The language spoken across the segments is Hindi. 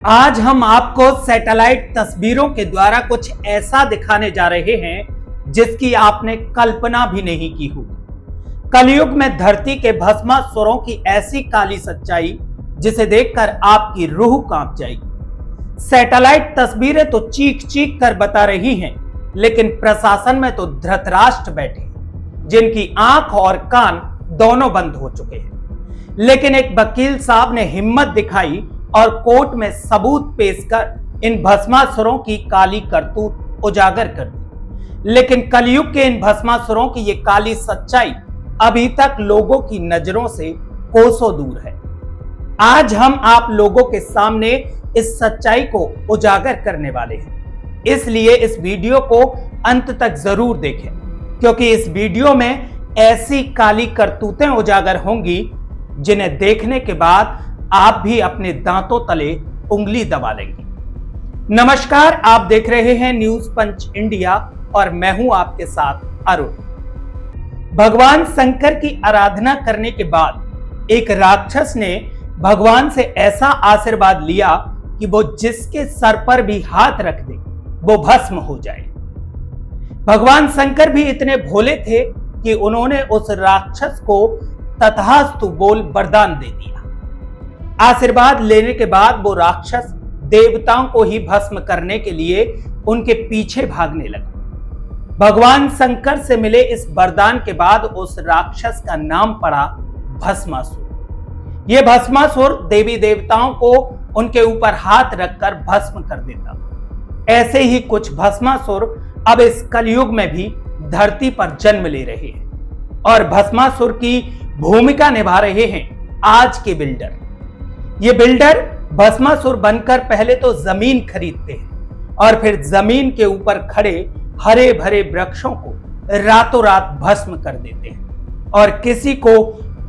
आज हम आपको सैटेलाइट तस्वीरों के द्वारा कुछ ऐसा दिखाने जा रहे हैं जिसकी आपने कल्पना भी नहीं की होगी। कलयुग में धरती के भस्मासुरों की ऐसी काली सच्चाई जिसे देखकर आपकी रूह कांप जाएगी। सैटेलाइट तस्वीरें तो चीख चीख कर बता रही हैं, लेकिन प्रशासन में तो धृतराष्ट्र बैठे हैं जिनकी आंख और कान दोनों बंद हो चुके हैं। लेकिन एक वकील साहब ने हिम्मत दिखाई और कोर्ट में सबूत पेश कर इन भस्मासुरों की काली करतूत उजागर कर दी। लेकिन कलयुग के इन भस्मासुरों की ये काली सच्चाई अभी तक लोगों की नजरों से कोसों दूर है। आज हम आप लोगों के सामने इस सच्चाई को उजागर करने वाले हैं, इसलिए इस वीडियो को अंत तक जरूर देखें, क्योंकि इस वीडियो में ऐसी काली करतूतें उजागर होंगी जिन्हें देखने के बाद आप भी अपने दांतों तले उंगली दबा लेंगे। नमस्कार, आप देख रहे हैं न्यूज पंच इंडिया और मैं हूं आपके साथ अरुण। भगवान शंकर की आराधना करने के बाद एक राक्षस ने भगवान से ऐसा आशीर्वाद लिया कि वो जिसके सर पर भी हाथ रख दे वो भस्म हो जाए। भगवान शंकर भी इतने भोले थे कि उन्होंने उस राक्षस को तथास्तु बोल वरदान दे दिया। आशीर्वाद लेने के बाद वो राक्षस देवताओं को ही भस्म करने के लिए उनके पीछे भागने लगा। भगवान शंकर से मिले इस वरदान के बाद उस राक्षस का नाम पड़ा भस्मासुर। ये भस्मासुर देवी देवताओं को उनके ऊपर हाथ रखकर भस्म कर देता। ऐसे ही कुछ भस्मासुर अब इस कलयुग में भी धरती पर जन्म ले रहे हैं और भस्मासुर की भूमिका निभा रहे हैं आज के बिल्डर। ये बिल्डर भस्मासुर बनकर पहले तो जमीन खरीदते हैं और फिर जमीन के ऊपर खड़े हरे भरे वृक्षों को रातों रात भस्म कर देते हैं और किसी को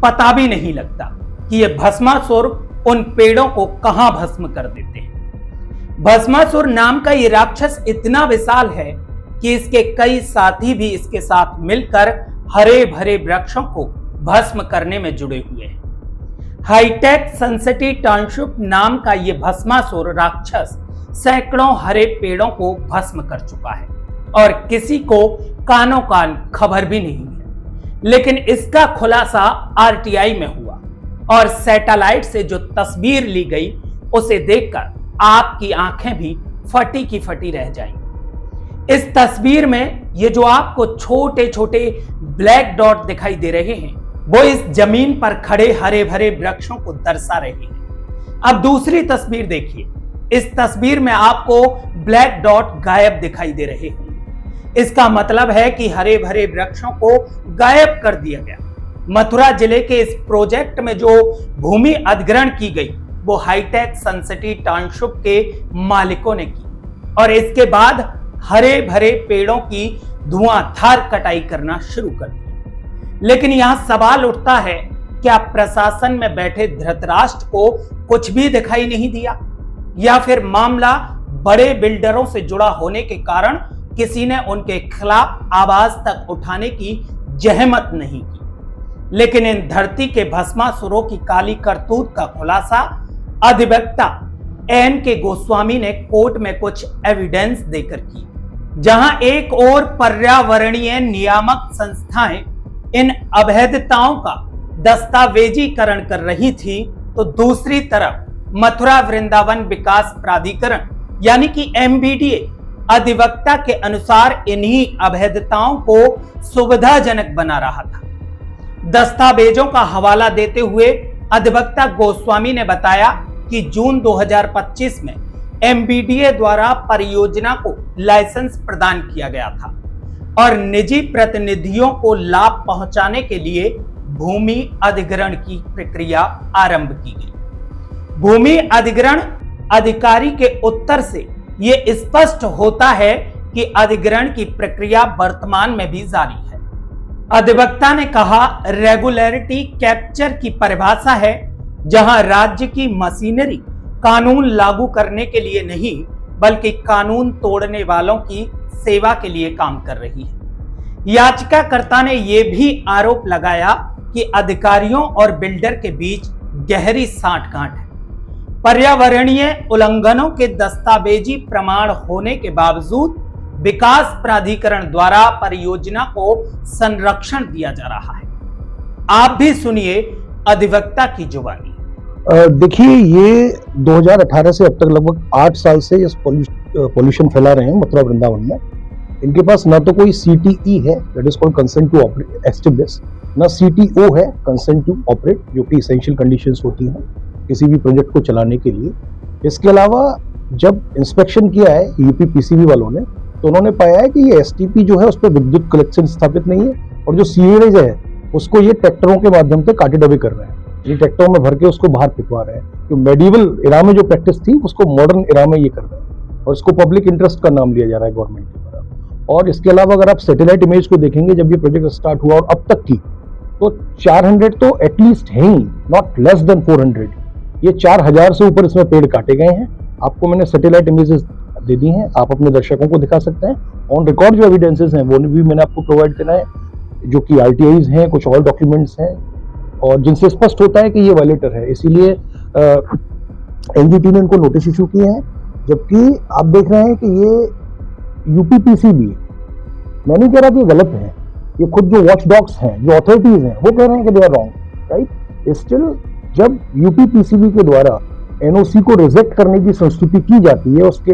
पता भी नहीं लगता कि ये भस्मासुर उन पेड़ों को कहां भस्म कर देते हैं। भस्मासुर नाम का ये राक्षस इतना विशाल है कि इसके कई साथी भी इसके साथ मिलकर हरे भरे वृक्षों को भस्म करने में जुड़े हुए हैं। हाईटेक सनसिटी टाउनशिप नाम का यह भस्मासुर राक्षस सैकड़ों हरे पेड़ों को भस्म कर चुका है और किसी को कानो कान खबर भी नहीं है। लेकिन इसका खुलासा आरटीआई में हुआ और सैटेलाइट से जो तस्वीर ली गई उसे देखकर आपकी आंखें भी फटी की फटी रह जाएंगी। इस तस्वीर में ये जो आपको छोटे छोटे ब्लैक डॉट दिखाई दे रहे हैं वो इस जमीन पर खड़े हरे भरे वृक्षों को दर्शा रहे हैं। अब दूसरी तस्वीर देखिए। इस तस्वीर में आपको ब्लैक डॉट गायब दिखाई दे रहे हैं। इसका मतलब है कि हरे भरे वृक्षों को गायब कर दिया गया। मथुरा जिले के इस प्रोजेक्ट में जो भूमि अधिग्रहण की गई वो हाईटेक सनसिटी टाउनशिप के मालिकों ने की और इसके बाद हरे भरे पेड़ों की धुआंधार कटाई करना शुरू कर दी। लेकिन यहां सवाल उठता है, क्या प्रशासन में बैठे धृतराष्ट्र को कुछ भी दिखाई नहीं दिया या फिर मामला बड़े बिल्डरों से जुड़ा होने के कारण किसी ने उनके खिलाफ आवाज तक उठाने की जहमत नहीं की। लेकिन इन धरती के भस्मासुरों की काली करतूत का खुलासा अधिवक्ता एन.के. गोस्वामी ने कोर्ट में कुछ एविडेंस देकर की। जहां एक ओर पर्यावरणीय नियामक संस्थाएं इन अवैधताओं का दस्तावेजीकरण कर रही थी, तो दूसरी तरफ मथुरा वृंदावन विकास प्राधिकरण यानी कि एमबीडीए अधिवक्ता के अनुसार इन्हीं अवैधताओं को सुविधाजनक बना रहा था। दस्तावेजों का हवाला देते हुए अधिवक्ता गोस्वामी ने बताया कि जून 2025 में एमबीडीए द्वारा परियोजना को लाइसेंस प्रदान किया गया था और निजी प्रतिनिधियों को लाभ पहुंचाने के लिए भूमि अधिग्रहण की प्रक्रिया आरंभ की गई। भूमि अधिग्रहण अधिकारी के उत्तर से यह स्पष्ट होता है कि अधिग्रहण की प्रक्रिया वर्तमान में भी जारी है। अधिवक्ता ने कहा, रेगुलरिटी कैप्चर की परिभाषा है जहां राज्य की मशीनरी कानून लागू करने के लिए नहीं बल्कि कानून तोड़ने वालों की सेवा के लिए काम कर रही है। याचिकाकर्ता ने यह भी आरोप लगाया कि अधिकारियों और बिल्डर के बीच गहरी सांठगांठ है। पर्यावरणीय उल्लंघनों के दस्तावेजी प्रमाण होने के बावजूद विकास प्राधिकरण द्वारा परियोजना को संरक्षण दिया जा रहा है। आप भी सुनिए अधिवक्ता की जुबानी। देखिए, ये 2018 से अब तक लगभग 8 साल से इस पॉल्यूशन फैला रहे हैं मथुरा वृंदावन में। इनके पास ना तो कोई CTE है, that is called consent to operate establish, ना CTO है, कंसेंट टू ऑपरेट, जो कि एसेंशियल कंडीशंस होती हैं किसी भी प्रोजेक्ट को चलाने के लिए। इसके अलावा जब इंस्पेक्शन किया है यूपी PCB वालों ने, तो उन्होंने पाया है कि ये STP जो है उस पर विद्युत कलेक्शन स्थापित नहीं है, और जो सीवरेज है उसको ये ट्रैक्टरों के माध्यम से काटे डबे कर रहे हैं। ये ट्रैक्टरों में भर के उसको बाहर फेंकवा रहे हैं। जो मेडिवल इरा में जो प्रैक्टिस थी उसको मॉडर्न इरा में ये कर रहे हैं, और इसको पब्लिक इंटरेस्ट का नाम लिया जा रहा है गवर्नमेंट के द्वारा। और इसके अलावा अगर आप सैटेलाइट इमेज को देखेंगे, जब ये प्रोजेक्ट स्टार्ट हुआ और अब तक की, तो 400 तो एटलीस्ट है ही, नॉट लेस देन 400। ये 4000 से ऊपर इसमें पेड़ काटे गए हैं। आपको मैंने सैटेलाइट इमेजेस दे दी हैं, आप अपने दर्शकों को दिखा सकते हैं। ऑन रिकॉर्ड जो एविडेंसेस हैं वो भी मैंने आपको प्रोवाइड करा है, जो कि RTIs हैं, कुछ और डॉक्यूमेंट्स हैं, और जिनसे स्पष्ट होता है कि ये वायलेटर है। इसीलिए NGT ने इनको नोटिस इशू किए हैं। जबकि आप देख रहे हैं कि ये यूपी PCB, मैं नहीं कह रहा कि ये गलत है, ये खुद जो वॉच डॉग्स हैं, जो अथॉरिटीज हैं, वो कह रहे हैं कि they are wrong, right. Still जब यूपी PCB के द्वारा NOC को रिजेक्ट करने की संस्तुति की जाती है, उसके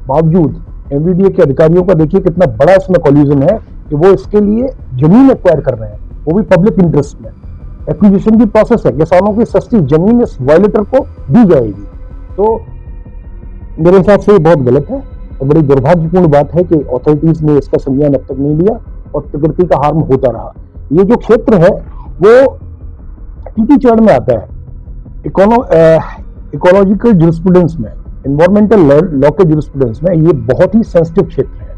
बावजूद MVDA के अधिकारियों का देखिए कितना बड़ा इसमें कॉल्यूजन है कि वो इसके लिए जमीन एक्वायर कर रहे हैं, वो भी पब्लिक इंटरेस्ट में। एक्विजिशन की प्रोसेस है, किसानों की सस्ती जमीन इस वायलेटर को दी जाएगी। तो मेरे हिसाब से ये बहुत गलत है, और बड़ी दुर्भाग्यपूर्ण बात है कि अथॉरिटीज ने इसका संज्ञान अब तक नहीं लिया और प्रकृति का हार्म होता रहा। ये जो क्षेत्र है वो TT चरण में आता है, इकोलॉजिकल ज्यूरिस्प्रूडेंस में, एनवायरमेंटल लॉ के ज्यूरिस्प्रूडेंस में। ये बहुत ही सेंसिटिव क्षेत्र है,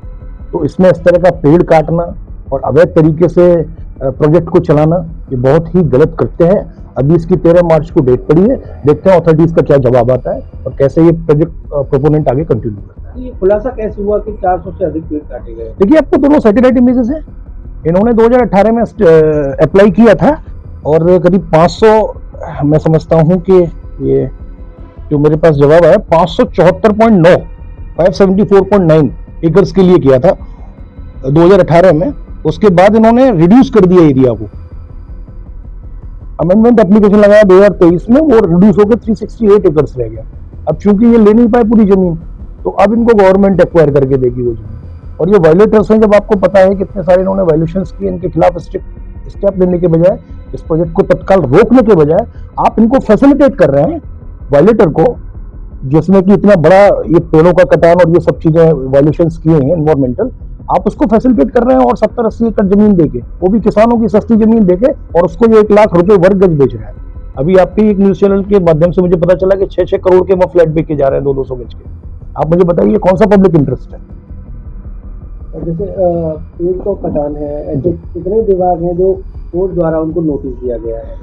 तो इसमें इस तरह का पेड़ काटना और अवैध तरीके से प्रोजेक्ट को चलाना, ये बहुत ही गलत कृत्य है। अभी इसकी 13 मार्च को डेट पड़ी है, देखते हैं अथॉरिटीज का क्या जवाब आता है और कैसे ये प्रोजेक्ट प्रोपोनेंट आगे कंटिन्यू करता है। ये खुलासा कैसे हुआ कि 400 से अधिक पेड़ काटे गए? देखिए, आपको दोनों सैटेलाइट इमेजेस हैं। इन्होंने 2018 में अप्लाई किया था, और करीब 500, मैं समझता हूँ कि ये जो मेरे पास जवाब आया 574.9 574.9 एकर्स के लिए किया था 2018 में। उसके बाद इन्होंने रिड्यूस कर दिया एरिया को, अमेंडमेंट एप्लीकेशन लगाया 2023 में, वो रिड्यूस होकर 368 एकर्स रह गया। अब चूंकि ये ले नहीं पाए पूरी जमीन, तो अब इनको गवर्नमेंट एक्वायर करके देगी वो जमीन। और ये वायलेटर्स हैं, जब आपको पता है कितने सारे इन्होंने वायलेशंस किए, इनके खिलाफ स्ट्रिक्ट स्टेप लेने के बजाय, इस प्रोजेक्ट को तत्काल रोकने के बजाय, आप इनको फैसिलिटेट कर रहे हैं वायलेटर को, जिसमें कि इतना बड़ा ये पेड़ों का कटान और ये सब चीजें वायलेशंस किए हैं एनवायरमेंटल, आप उसको फैसिलिटेट कर रहे हैं। और 70-80 एकड़ जमीन देके, वो भी किसानों की सस्ती जमीन देके, और उसको ये 1 लाख रुपए वर्ग गज बेच रहा है। अभी आपके एक न्यूज चैनल के माध्यम से मुझे पता चला कि 6-6 करोड़ के वो फ्लैट बेच के जा रहे हैं 200 गज के। आप मुझे बताइए कौन सा पब्लिक इंटरेस्ट है? जैसे पेड़ को कटान है, ऐसे कितने विभाग हैं जो कोर्ट द्वारा उनको नोटिस दिया गया है?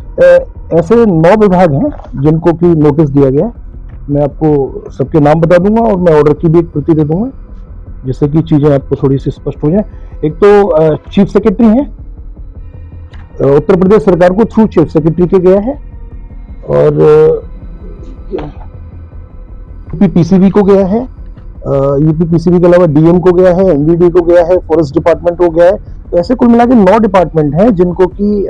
ऐसे 9 विभाग हैं जिनको की नोटिस दिया गया है। मैं आपको सबके नाम बता दूंगा, और मैं ऑर्डर की भी एक प्रति दे दूंगा, जिससे कि चीजें आपको थोड़ी सी स्पष्ट हो जाए। एक तो चीफ सेक्रेटरी हैं, उत्तर प्रदेश सरकार को थ्रू चीफ सेक्रेटरी के गया है, और यूपी PCB को गया है, यूपी PCB के अलावा DM को गया है, MVD को गया है, फॉरेस्ट डिपार्टमेंट को गया है। तो ऐसे कुल मिला के 9 डिपार्टमेंट हैं जिनको की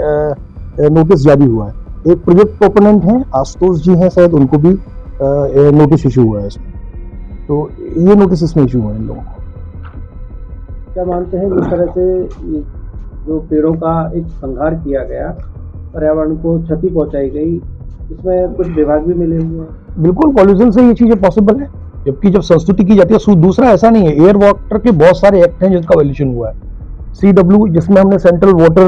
नोटिस जारी हुआ है। एक प्रोजेक्ट प्रोपोनेंट हैं, आशुतोष जी हैं शायद, उनको भी नोटिस इशू हुआ है इसमें। तो ये नोटिस इसमें इशू हुआ है इन लोगों को। क्या मानते हैं जिस तरह से जो पेड़ों का एक संहार किया गया, पर्यावरण को क्षति पहुंचाई गई, इसमें कुछ विभाग भी मिले हुए हैं? बिल्कुल, पॉल्यूशन से ये चीजें पॉसिबल है। जबकि जब संस्तुति की जाती है, दूसरा ऐसा नहीं है, एयर वाटर के बहुत सारे एक्ट हैं जिनका वायलेशन हुआ है। CW, जिसमें हमने सेंट्रल वाटर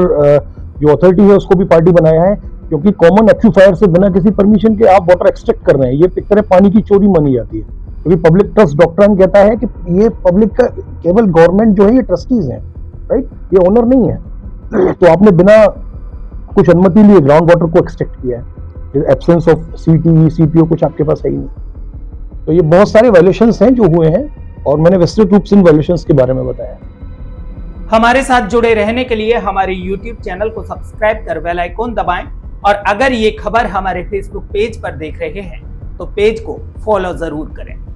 जो अथॉरिटी है उसको भी पार्टी बनाया है, क्योंकि कॉमन एक्यूफायर से बिना किसी परमिशन के आप वाटर एक्सट्रैक्ट कर रहे हैं। ये एक तरह पानी की चोरी मानी जाती है, क्योंकि पब्लिक ट्रस्ट डॉक्ट्राइन कहता है कि ये पब्लिक का केवल गवर्नमेंट जो है ये ट्रस्टीज हैं, राइट, ये ओनर नहीं है। तो आपने बिना कुछ अनुमति लिए ग्राउंड वाटर को एक्सट्रैक्ट किया है, एब्सेंस ऑफ CTE CPO कुछ आपके पास है ही नहीं। तो ये बहुत सारे वायलेशंस हैं जो हुए हैं, और मैंने विस्तृत रूप से इन वायलेशंस के बारे में बताया। हमारे साथ जुड़े रहने के लिए हमारे YouTube चैनल को सब्सक्राइब कर बेल आइकॉन दबाएं, और अगर ये खबर हमारे Facebook पेज पर देख रहे हैं तो पेज को फॉलो जरूर करें।